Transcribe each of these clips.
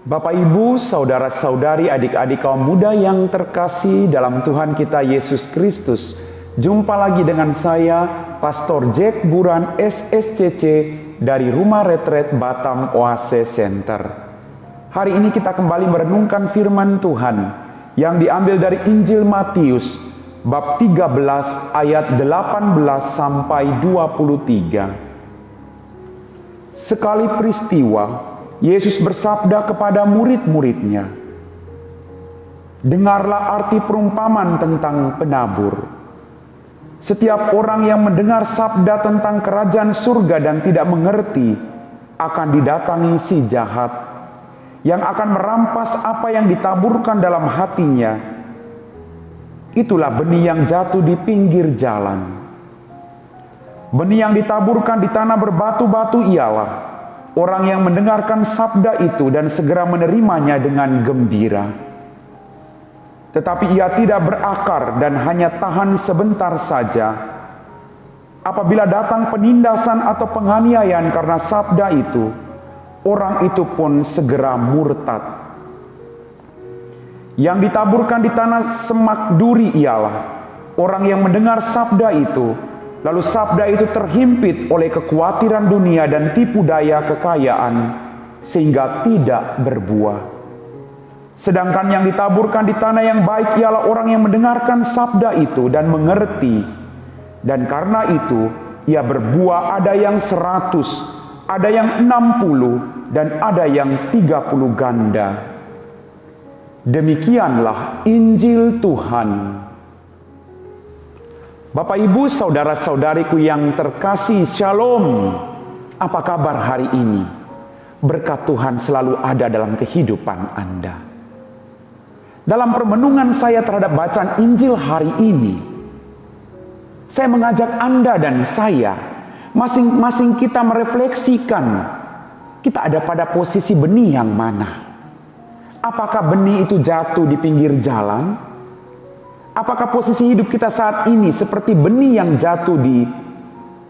Bapak, Ibu, saudara-saudari, adik-adik kaum muda yang terkasih dalam Tuhan kita Yesus Kristus. Jumpa lagi dengan saya, Pastor Jack Buran SSCC dari Rumah Retret Batam Oase Center. Hari ini kita kembali merenungkan firman Tuhan yang diambil dari Injil Matius bab 13 ayat 18 sampai 23. Sekali peristiwa, Yesus bersabda kepada murid-muridnya, "Dengarlah arti perumpamaan tentang penabur. Setiap orang yang mendengar sabda tentang kerajaan surga dan tidak mengerti, akan didatangi si jahat, yang akan merampas apa yang ditaburkan dalam hatinya. Itulah benih yang jatuh di pinggir jalan. Benih yang ditaburkan di tanah berbatu-batu ialah orang yang mendengarkan sabda itu dan segera menerimanya dengan gembira. Tetapi ia tidak berakar dan hanya tahan sebentar saja. Apabila datang penindasan atau penganiayaan karena sabda itu, orang itu pun segera murtad. Yang ditaburkan di tanah semak duri ialah orang yang mendengar sabda itu, lalu sabda itu terhimpit oleh kekhawatiran dunia dan tipu daya kekayaan, sehingga tidak berbuah. Sedangkan yang ditaburkan di tanah yang baik ialah orang yang mendengarkan sabda itu dan mengerti. Dan karena itu, ia berbuah, ada yang 100, ada yang 60, dan ada yang 30 ganda. Demikianlah Injil Tuhan. Bapak, Ibu, saudara-saudariku yang terkasih, Shalom. Apa kabar hari ini? Berkat Tuhan selalu ada dalam kehidupan Anda. Dalam permenungan saya terhadap bacaan Injil hari ini, saya mengajak Anda dan saya, masing-masing kita merefleksikan, kita ada pada posisi benih yang mana? Apakah benih itu jatuh di pinggir jalan? Apakah posisi hidup kita saat ini seperti benih yang jatuh di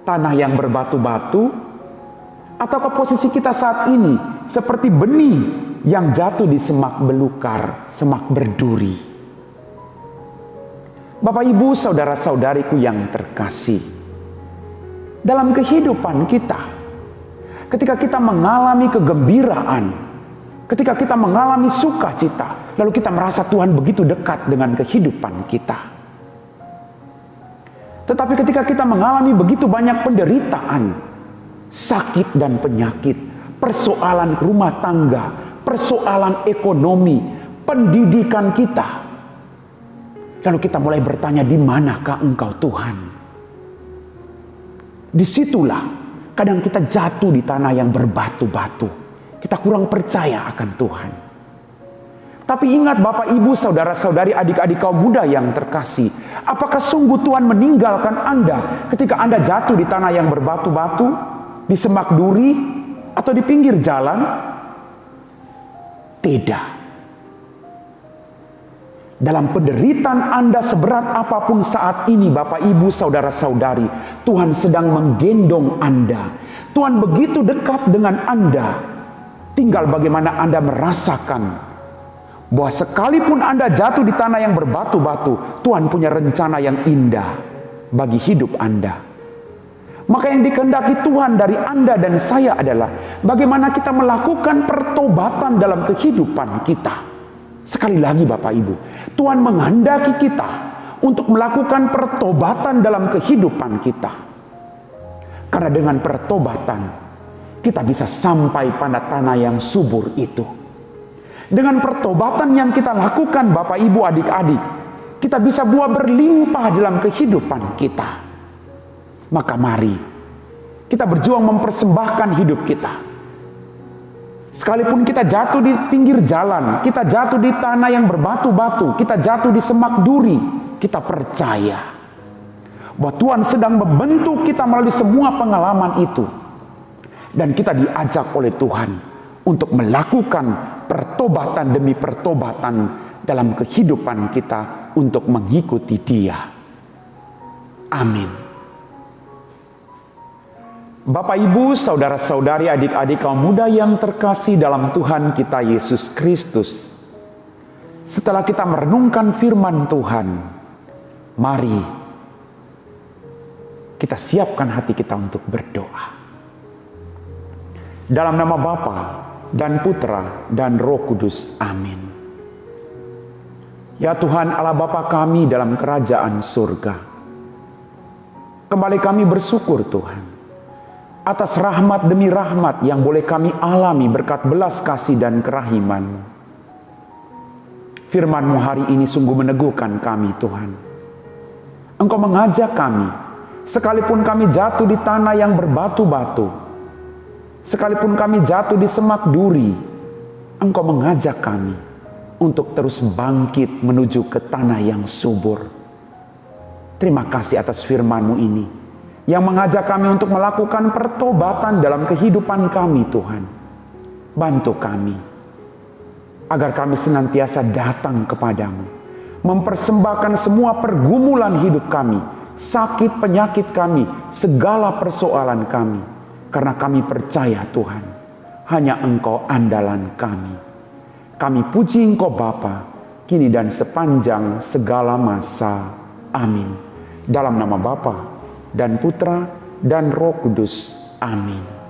tanah yang berbatu-batu? Ataukah posisi kita saat ini seperti benih yang jatuh di semak belukar, semak berduri? Bapak, Ibu, saudara-saudariku yang terkasih, dalam kehidupan kita, ketika kita mengalami kegembiraan, ketika kita mengalami sukacita, lalu kita merasa Tuhan begitu dekat dengan kehidupan kita. Tetapi ketika kita mengalami begitu banyak penderitaan, sakit dan penyakit, persoalan rumah tangga, persoalan ekonomi, pendidikan kita, lalu kita mulai bertanya, di manakah Engkau Tuhan? Disitulah kadang kita jatuh di tanah yang berbatu-batu. Kita kurang percaya akan Tuhan. Tapi ingat Bapak, Ibu, saudara-saudari, adik-adik kaum muda yang terkasih, apakah sungguh Tuhan meninggalkan Anda ketika Anda jatuh di tanah yang berbatu-batu, di semak duri, atau di pinggir jalan? Tidak. Dalam penderitaan Anda seberat apapun saat ini, Bapak, Ibu, saudara-saudari, Tuhan sedang menggendong Anda. Tuhan begitu dekat dengan Anda. Tinggal bagaimana Anda merasakan bahwa sekalipun Anda jatuh di tanah yang berbatu-batu, Tuhan punya rencana yang indah bagi hidup Anda. Maka yang dikehendaki Tuhan dari Anda dan saya adalah bagaimana kita melakukan pertobatan dalam kehidupan kita. Sekali lagi Bapak, Ibu, Tuhan menghendaki kita untuk melakukan pertobatan dalam kehidupan kita. Karena dengan pertobatan kita bisa sampai pada tanah yang subur itu. Dengan pertobatan yang kita lakukan Bapak, Ibu, adik-adik, kita bisa buah berlimpah dalam kehidupan kita. Maka mari kita berjuang mempersembahkan hidup kita. Sekalipun kita jatuh di pinggir jalan, kita jatuh di tanah yang berbatu-batu, kita jatuh di semak duri, kita percaya bahwa Tuhan sedang membentuk kita melalui semua pengalaman itu. Dan kita diajak oleh Tuhan untuk melakukan pertobatan demi pertobatan dalam kehidupan kita untuk mengikuti Dia. Amin. Bapak, Ibu, saudara-saudari, adik-adik kaum muda yang terkasih dalam Tuhan kita Yesus Kristus. Setelah kita merenungkan firman Tuhan, mari kita siapkan hati kita untuk berdoa. Dalam nama Bapa dan Putra dan Roh Kudus. Amin. Ya Tuhan Allah Bapa kami dalam kerajaan surga, kembali kami bersyukur Tuhan atas rahmat demi rahmat yang boleh kami alami berkat belas kasih dan kerahiman. Firman-Mu hari ini sungguh meneguhkan kami Tuhan. Engkau mengajak kami, sekalipun kami jatuh di tanah yang berbatu-batu, sekalipun kami jatuh di semak duri, Engkau mengajak kami untuk terus bangkit menuju ke tanah yang subur. Terima kasih atas firman-Mu ini, yang mengajak kami untuk melakukan pertobatan dalam kehidupan kami Tuhan. Bantu kami, agar kami senantiasa datang kepadamu, mempersembahkan semua pergumulan hidup kami, sakit penyakit kami, segala persoalan kami. Karena kami percaya Tuhan, hanya Engkau andalan kami. Kami puji Engkau Bapa, kini dan sepanjang segala masa. Amin. Dalam nama Bapa dan Putra dan Roh Kudus. Amin.